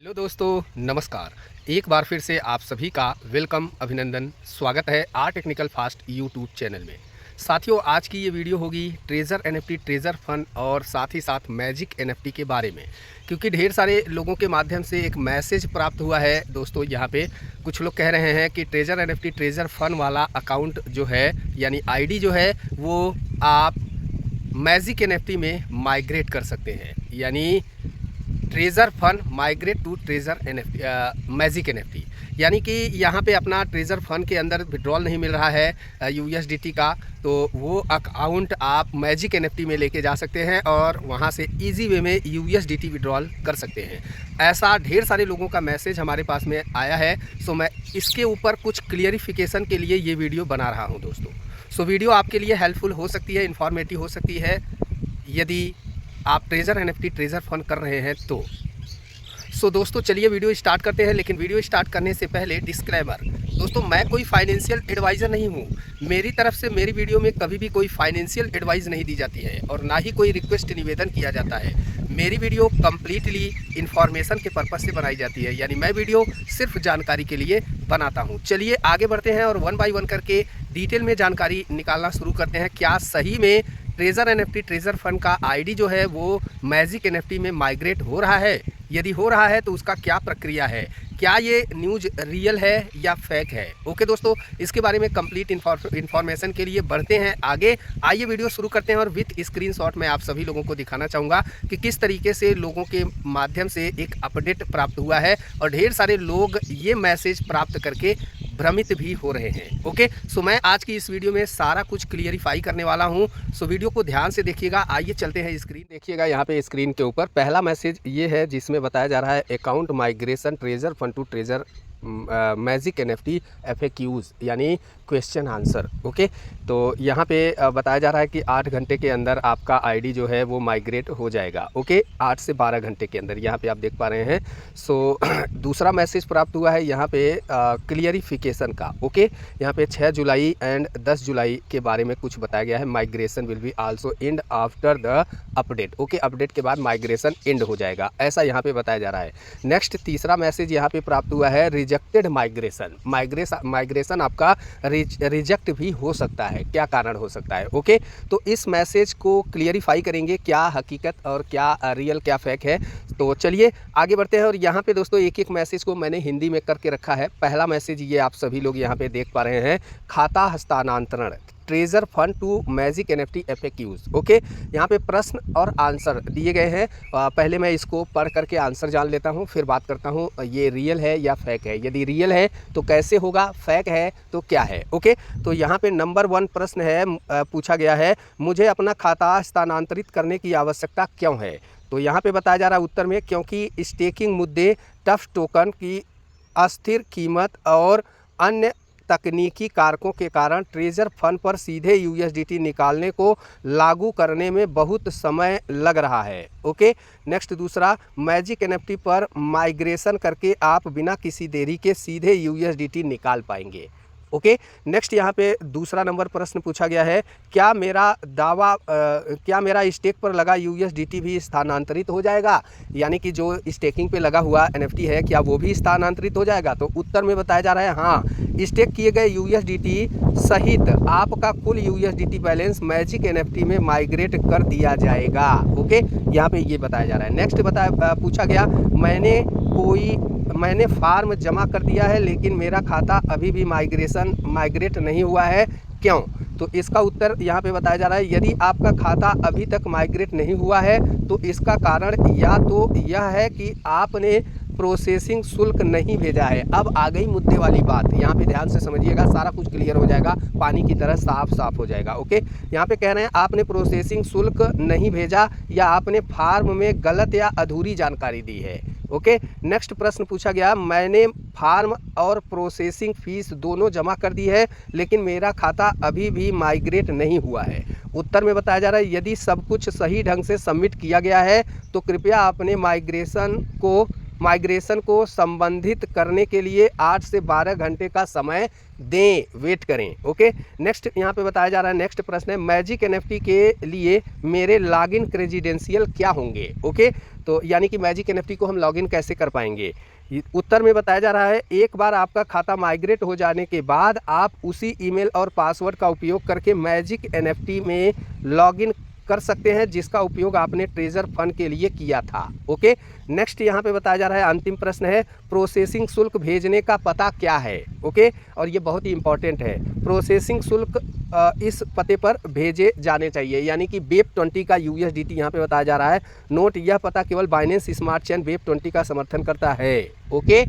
Hello दोस्तों, नमस्कार। एक बार फिर से आप सभी का वेलकम, अभिनंदन, स्वागत है our technical fast YouTube channel में। साथियों, आज की ये वीडियो होगी ट्रेजर एनएफटी, ट्रेजर फन और साथ ही साथ मैजिक एनएफटी के बारे में, क्योंकि ढेर सारे लोगों के माध्यम से एक मैसेज प्राप्त हुआ है। दोस्तों, यहाँ पे कुछ लोग कह रहे हैं कि ट्रेजर एनएफटी, ट्रेजर फन वाला अकाउंट जो है, यानी आईडी जो है, वो आप मैजिक एनएफटी में माइग्रेट कर सकते हैं। यानी treasure fun migrate to treasure NFT, magic NFT, यानी कि यहाँ पे अपना ट्रेजर फन के अंदर विड्रॉल नहीं मिल रहा है यूएसडीटी का, तो वो अकाउंट आप मैजिक एनएफटी में लेके जा सकते हैं और वहाँ से इजी वे में यूएसडीटी विड्रॉल कर सकते हैं। ऐसा ढेर सारे लोगों का मैसेज हमारे पास में आया है, सो मैं इसके ऊपर कुछ क्लियरिफिकेशन के लिए ये वीडियो बना रहा हूँ दोस्तों। सो वीडियो आपके लिए हेल्पफुल हो सकती है, इन्फॉर्मेटिव हो सकती है यदि आप ट्रेजर एनएफटी, ट्रेजर फन कर रहे हैं तो। सो दोस्तों, चलिए वीडियो स्टार्ट करते हैं। लेकिन वीडियो स्टार्ट करने से पहले डिस्क्लेमर, दोस्तों मैं कोई फाइनेंशियल एडवाइज़र नहीं हूँ। मेरी तरफ से मेरी वीडियो में कभी भी कोई फाइनेंशियल एडवाइस नहीं दी जाती है और ना ही कोई रिक्वेस्ट निवेदन किया जाता है। मेरी वीडियो कम्प्लीटली इन्फॉर्मेशन के पर्पज़ से बनाई जाती है, यानी मैं वीडियो सिर्फ जानकारी के लिए बनाता हूँ। चलिए आगे बढ़ते हैं और वन बाई वन करके डिटेल में जानकारी निकालना शुरू करते हैं। क्या सही में ट्रेजर एनएफटी, ट्रेजर फंड का आईडी जो है वो मैजिक एनएफटी में माइग्रेट हो रहा है? यदि हो रहा है तो उसका क्या प्रक्रिया है? क्या ये न्यूज़ रियल है या फेक है? ओके दोस्तों, इसके बारे में कंप्लीट इन्फॉर्मेशन के लिए बढ़ते हैं आगे। आइए वीडियो शुरू करते हैं और विथ स्क्रीनशॉट मैं आप सभी लोगों को दिखाना चाहूँगा कि किस तरीके से लोगों के माध्यम से एक अपडेट प्राप्त हुआ है और ढेर सारे लोग ये मैसेज प्राप्त करके भ्रमित भी हो रहे हैं। ओके, सो मैं आज की इस वीडियो में सारा कुछ क्लियरिफाई करने वाला हूं, सो वीडियो को ध्यान से देखिएगा। आइए चलते हैं स्क्रीन देखिएगा। यहाँ पे स्क्रीन के ऊपर पहला मैसेज ये है जिसमें बताया जा रहा है account migration treasure fund to treasure magic NFT FAQs, यानी क्वेश्चन आंसर। ओके, तो यहाँ पे बताया जा रहा है कि 8 घंटे के अंदर आपका आईडी जो है वो माइग्रेट हो जाएगा। ओके, 8 से 12 घंटे के अंदर, यहाँ पे आप देख पा रहे हैं। सो दूसरा मैसेज प्राप्त हुआ है यहाँ पे क्लियरिफिकेशन का। ओके, यहाँ पे 6 जुलाई एंड 10 जुलाई के बारे में कुछ बताया गया है। Migration will be also and after the update. Okay, update के बाद माइग्रेशन एंड हो जाएगा, ऐसा यहाँ पे बताया जा रहा है। नेक्स्ट तीसरा मैसेज यहाँ पे प्राप्त हुआ है रिजेक्टेड माइग्रेशन आपका रिजेक्ट भी हो सकता है। क्या कारण हो सकता है? ओके, तो इस मैसेज को क्लियरिफाई करेंगे, क्या हकीकत और क्या रियल, क्या फेक है। तो चलिए आगे बढ़ते हैं और यहाँ पे दोस्तों एक एक मैसेज को मैंने हिंदी में करके रखा है। पहला मैसेज ये आप सभी लोग यहाँ पे देख पा रहे हैं, खाता हस्तांतरण treasure fund to magic NFT FAQs। Okay, यहाँ पे प्रश्न और आंसर दिए गए हैं। पहले मैं इसको पढ़ करके आंसर जान लेता हूँ, फिर बात करता हूँ ये रियल है या फेक है। यदि रियल है तो कैसे होगा, फेक है तो क्या है। ओके, तो यहाँ पे नंबर 1 प्रश्न है, पूछा गया है मुझे अपना खाता हस्तांतरित करने की आवश्यकता क्यों है। तो यहाँ पे बताया जा रहा है उत्तर में, क्योंकि स्टेकिंग मुद्दे, टफ टोकन की अस्थिर कीमत और अन्य तकनीकी कारकों के कारण ट्रेजर फंड पर सीधे USDT निकालने को लागू करने में बहुत समय लग रहा है। ओके, नेक्स्ट दूसरा, मैजिक एनएफटी पर माइग्रेशन करके आप बिना किसी देरी के सीधे USDT निकाल पाएंगे। ओके, नेक्स्ट यहाँ पे दूसरा नंबर प्रश्न पूछा गया है, क्या मेरा स्टेक पर लगा USDT भी स्थानांतरित हो जाएगा? यानी कि जो स्टेकिंग पे लगा हुआ NFT है, क्या वो भी स्थानांतरित हो जाएगा? तो उत्तर में बताया जा रहा है हाँ, स्टेक किए गए USDT सहित आपका कुल USDT बैलेंस मैजिक एनएफटी में माइग्रेट कर दिया जाएगा। ओके, यहाँ पे ये बताया जा रहा है। नेक्स्ट पूछा गया, मैंने फॉर्म जमा कर दिया है लेकिन मेरा खाता अभी भी माइग्रेट नहीं हुआ है, क्यों? तो इसका उत्तर यहाँ पे बताया जा रहा है, यदि आपका खाता अभी तक माइग्रेट नहीं हुआ है तो इसका कारण या तो यह है कि आपने प्रोसेसिंग शुल्क नहीं भेजा है। अब आ गई मुद्दे वाली बात, यहाँ पे ध्यान से समझिएगा, सारा कुछ क्लियर हो जाएगा, पानी की तरह साफ हो जाएगा। ओके, यहाँ पे कह रहे हैं आपने प्रोसेसिंग शुल्क नहीं भेजा या आपने फॉर्म में गलत या अधूरी जानकारी दी है। ओके, नेक्स्ट प्रश्न पूछा गया, मैंने फॉर्म और प्रोसेसिंग फीस दोनों जमा कर दी है लेकिन मेरा खाता अभी भी माइग्रेट नहीं हुआ है। उत्तर में बताया जा रहा है, यदि सब कुछ सही ढंग से सबमिट किया गया है तो कृपया अपने माइग्रेशन को माइग्रेशन को संबंधित करने के लिए 8 से 12 घंटे का समय दें, वेट करें। ओके, नेक्स्ट यहाँ पे बताया जा रहा है, नेक्स्ट प्रश्न है मैजिक एनएफटी के लिए मेरे लॉगिन क्रेडेंशियल क्या होंगे। ओके, तो यानी कि मैजिक एनएफटी को हम लॉगिन कैसे कर पाएंगे। उत्तर में बताया जा रहा है एक बार आपका खाता माइग्रेट हो जाने के बाद आप उसी ईमेल और पासवर्ड का उपयोग करके मैजिक एनएफटी में लॉगिन कर सकते हैं जिसका उपयोग आपने ट्रेजर फंड के लिए किया था। ओके, नेक्स्ट यहाँ पे बताया जा रहा है, अंतिम प्रश्न है प्रोसेसिंग शुल्क भेजने का पता क्या है। ओके, और ये बहुत ही इंपॉर्टेंट है, प्रोसेसिंग शुल्क इस पते पर भेजे जाने चाहिए, यानी कि वेब20 का USDT यहाँ पे बताया जा रहा है। नोट, यह पता केवल बाइनेंस स्मार्ट चेन वेब20 का समर्थन करता है। ओके,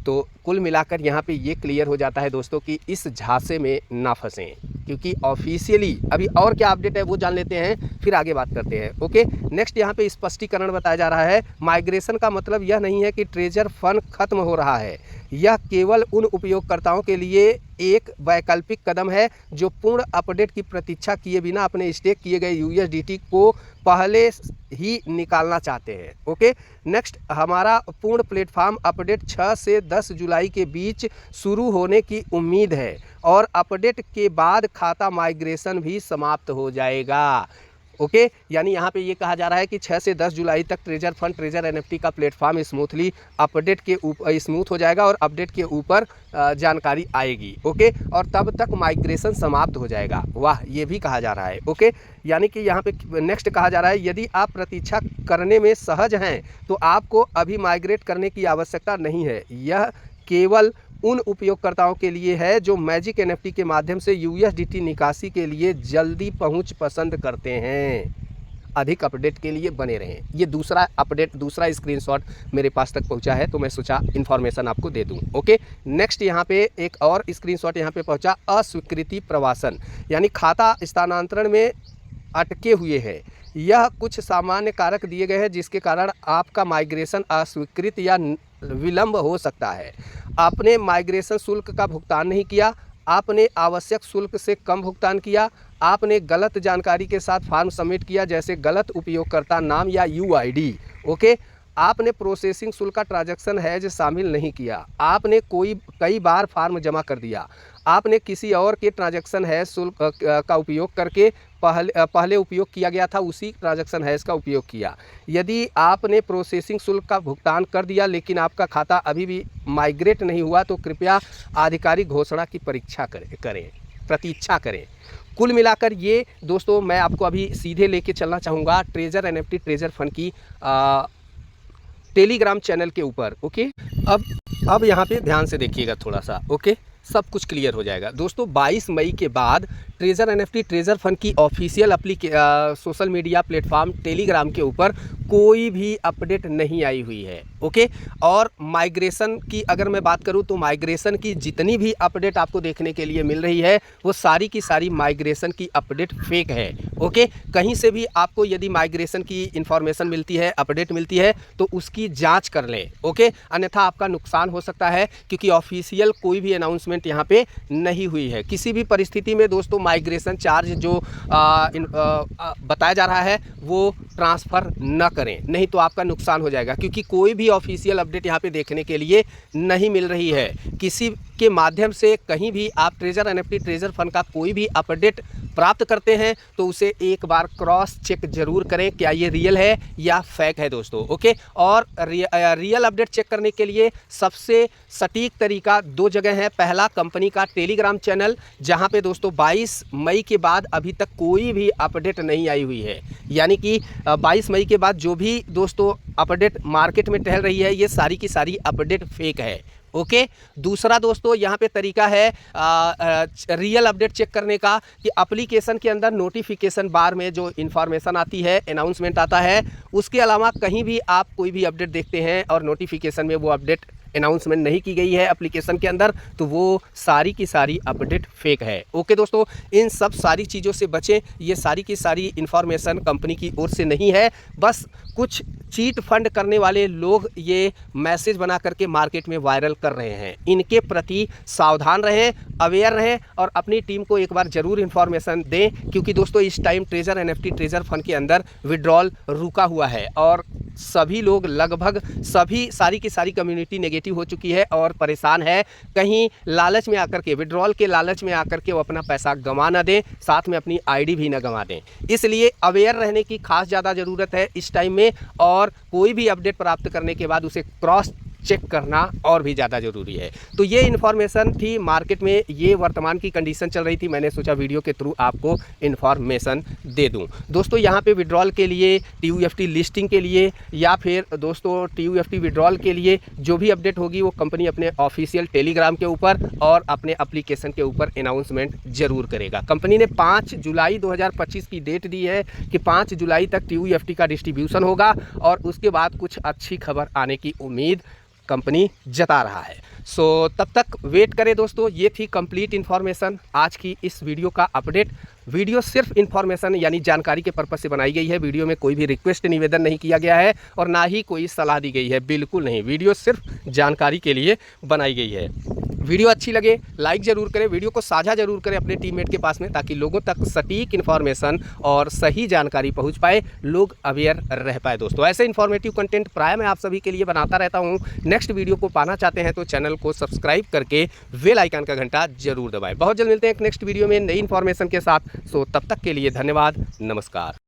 तो कुल मिलाकर यहाँ पे ये क्लियर हो जाता है दोस्तों कि इस झांसे में ना फंसें, क्योंकि ऑफिशियली अभी और क्या अपडेट है वो जान लेते हैं, फिर आगे बात करते हैं। ओके, नेक्स्ट यहाँ पे स्पष्टीकरण बताया जा रहा है, माइग्रेशन का मतलब यह नहीं है कि ट्रेजर फंड खत्म हो रहा है, यह केवल उन उपयोगकर्ताओं के लिए एक वैकल्पिक कदम है जो पूर्ण अपडेट की प्रतीक्षा किए बिना अपने स्टेक किए गए USDT को पहले ही निकालना चाहते हैं। ओके, नेक्स्ट हमारा पूर्ण प्लेटफॉर्म अपडेट 6 से 10 जुलाई के बीच शुरू होने की उम्मीद है और अपडेट के बाद खाता माइग्रेशन भी समाप्त हो जाएगा। ओके, यानी यहाँ पे ये कहा जा रहा है कि 6 से 10 जुलाई तक ट्रेजर फंड ट्रेजर एनएफटी का प्लेटफॉर्म स्मूथली अपडेट के ऊपर स्मूथ हो जाएगा और अपडेट के ऊपर जानकारी आएगी। ओके, और तब तक माइग्रेशन समाप्त हो जाएगा। वाह, ये भी कहा जा रहा है। ओके, यानी कि यहाँ पे नेक्स्ट कहा जा रहा है, यदि आप प्रतीक्षा करने में सहज हैं तो आपको अभी माइग्रेट करने की आवश्यकता नहीं है, यह केवल उन उपयोगकर्ताओं के लिए है जो मैजिक एनएफटी के माध्यम से USDT निकासी के लिए जल्दी पहुंच पसंद करते हैं। अधिक अपडेट के लिए बने रहें। ये दूसरा अपडेट, दूसरा स्क्रीनशॉट मेरे पास तक पहुंचा है, तो मैं सोचा इन्फॉर्मेशन आपको दे दूं। ओके, नेक्स्ट यहाँ पे एक और स्क्रीनशॉट यहाँ पे पहुंचा, अस्वीकृति प्रवासन, यानी खाता स्थानांतरण में अटके हुए हैं। यह कुछ सामान्य कारक दिए गए हैं जिसके कारण आपका माइग्रेशन अस्वीकृत या विलंब हो सकता है। आपने माइग्रेशन शुल्क का भुगतान नहीं किया, आपने आवश्यक शुल्क से कम भुगतान किया, आपने गलत जानकारी के साथ फॉर्म सबमिट किया जैसे गलत उपयोगकर्ता नाम या UID। ओके, आपने प्रोसेसिंग शुल्क का ट्रांजैक्शन हैज शामिल नहीं किया, आपने कई बार फॉर्म जमा कर दिया, आपने किसी और के ट्रांजैक्शन हैज शुल्क का उपयोग करके पहले उपयोग किया गया था उसी ट्रांजैक्शन हैज का उपयोग किया। यदि आपने प्रोसेसिंग शुल्क का भुगतान कर दिया लेकिन आपका खाता अभी भी माइग्रेट नहीं हुआ तो कृपया आधिकारिक घोषणा की प्रतीक्षा करें। कुल मिलाकर ये दोस्तों मैं आपको अभी सीधे लेके चलना चाहूँगा ट्रेजर एनएफटी ट्रेजर फंड की टेलीग्राम चैनल के ऊपर। ओके, अब यहाँ पे ध्यान से देखिएगा थोड़ा सा। ओके, सब कुछ क्लियर हो जाएगा दोस्तों। 22 मई के बाद ट्रेजर एनएफटी ट्रेजर फंड की official social media platform Telegram के ऊपर कोई भी अपडेट नहीं आई हुई है। ओके, और माइग्रेशन की अगर मैं बात करूं तो माइग्रेशन की जितनी भी अपडेट आपको देखने के लिए मिल रही है वो सारी की सारी माइग्रेशन की अपडेट फेक है। ओके, कहीं से भी आपको यदि माइग्रेशन की इंफॉर्मेशन मिलती है, अपडेट मिलती है तो उसकी जांच कर लें। ओके, अन्यथा आपका नुकसान हो सकता है क्योंकि ऑफिशियल कोई भी अनाउंसमेंट यहाँ पे नहीं हुई है। किसी भी परिस्थिति में दोस्तों माइग्रेशन चार्ज जो बताया जा रहा है वो ट्रांसफ़र न करें, नहीं तो आपका नुकसान हो जाएगा, क्योंकि कोई भी ऑफिशियल अपडेट यहाँ पे देखने के लिए नहीं मिल रही है। किसी के माध्यम से कहीं भी आप ट्रेजर एनएफटी ट्रेजर फंड का कोई भी अपडेट प्राप्त करते हैं तो उसे एक बार क्रॉस चेक जरूर करें क्या ये रियल है या फेक है दोस्तों। ओके, और रियल अपडेट चेक करने के लिए सबसे सटीक तरीका 2 जगह है। पहला, कंपनी का टेलीग्राम चैनल, जहां पे दोस्तों 22 मई के बाद अभी तक कोई भी अपडेट नहीं आई हुई है, यानी कि 22 मई के बाद जो भी दोस्तों अपडेट मार्केट में टहल रही है ये सारी की सारी अपडेट फेक है। ओके, दूसरा दोस्तों यहाँ पे तरीका है रियल अपडेट चेक करने का कि एप्लीकेशन के अंदर नोटिफिकेशन बार में जो इन्फॉर्मेशन आती है, अनाउंसमेंट आता है, उसके अलावा कहीं भी आप कोई भी अपडेट देखते हैं और नोटिफिकेशन में वो अपडेट अनाउंसमेंट नहीं की गई है एप्लीकेशन के अंदर तो वो सारी की सारी अपडेट फेक है। ओके दोस्तों, इन सब सारी चीज़ों से बचें। ये सारी की सारी इन्फॉर्मेशन कंपनी की ओर से नहीं है, बस कुछ चीट फंड करने वाले लोग ये मैसेज बना करके मार्केट में वायरल कर रहे हैं। इनके प्रति सावधान रहें, अवेयर रहें और अपनी टीम को एक बार ज़रूर इन्फॉर्मेशन दें, क्योंकि दोस्तों इस time treasure NFT treasure fund के अंदर विड्रॉल रुका हुआ है और सभी लोग लगभग सारी की सारी कम्युनिटी नेगेटिव हो चुकी है और परेशान है। कहीं लालच में आकर के, विड्रॉल के लालच में आकर के वो अपना पैसा गंवा ना दें, साथ में अपनी आईडी भी ना गंवा दें। इसलिए अवेयर रहने की खास ज़्यादा ज़रूरत है इस टाइम में, और कोई भी अपडेट प्राप्त करने के बाद उसे क्रॉस चेक करना और भी ज़्यादा ज़रूरी है। तो ये इन्फॉर्मेशन थी, मार्केट में ये वर्तमान की कंडीशन चल रही थी, मैंने सोचा वीडियो के थ्रू आपको इन्फॉर्मेशन दे दूं। दोस्तों यहाँ पे विड्रॉल के लिए, TUFT लिस्टिंग के लिए, या फिर दोस्तों TUFT विड्रॉल के लिए जो भी अपडेट होगी वो कंपनी अपने ऑफिशियल टेलीग्राम के ऊपर और अपने एप्लीकेशन के ऊपर अनाउंसमेंट जरूर करेगा। कंपनी ने 5 जुलाई 2025 की डेट दी है कि 5 जुलाई तक TUFT का डिस्ट्रीब्यूशन होगा, और उसके बाद कुछ अच्छी खबर आने की उम्मीद कंपनी जता रहा है। सो तब तक वेट करें दोस्तों। ये थी कंप्लीट इन्फॉर्मेशन आज की इस वीडियो का अपडेट। वीडियो सिर्फ इन्फॉर्मेशन यानी जानकारी के पर्पज़ से बनाई गई है। वीडियो में कोई भी रिक्वेस्ट निवेदन नहीं किया गया है और ना ही कोई सलाह दी गई है, बिल्कुल नहीं। वीडियो सिर्फ जानकारी के लिए बनाई गई है। वीडियो अच्छी लगे लाइक ज़रूर करें, वीडियो को साझा ज़रूर करें अपने टीममेट के पास में, ताकि लोगों तक सटीक इन्फॉर्मेशन और सही जानकारी पहुंच पाए, लोग अवेयर रह पाए। दोस्तों ऐसे इन्फॉर्मेटिव कंटेंट प्राय मैं आप सभी के लिए बनाता रहता हूं। नेक्स्ट वीडियो को पाना चाहते हैं तो चैनल को सब्सक्राइब करके बेल आइकन का घंटा जरूर दबाएं। बहुत जल्द मिलते हैं एक नेक्स्ट वीडियो में नई इन्फॉर्मेशन के साथ। सो तब तक के लिए धन्यवाद, नमस्कार।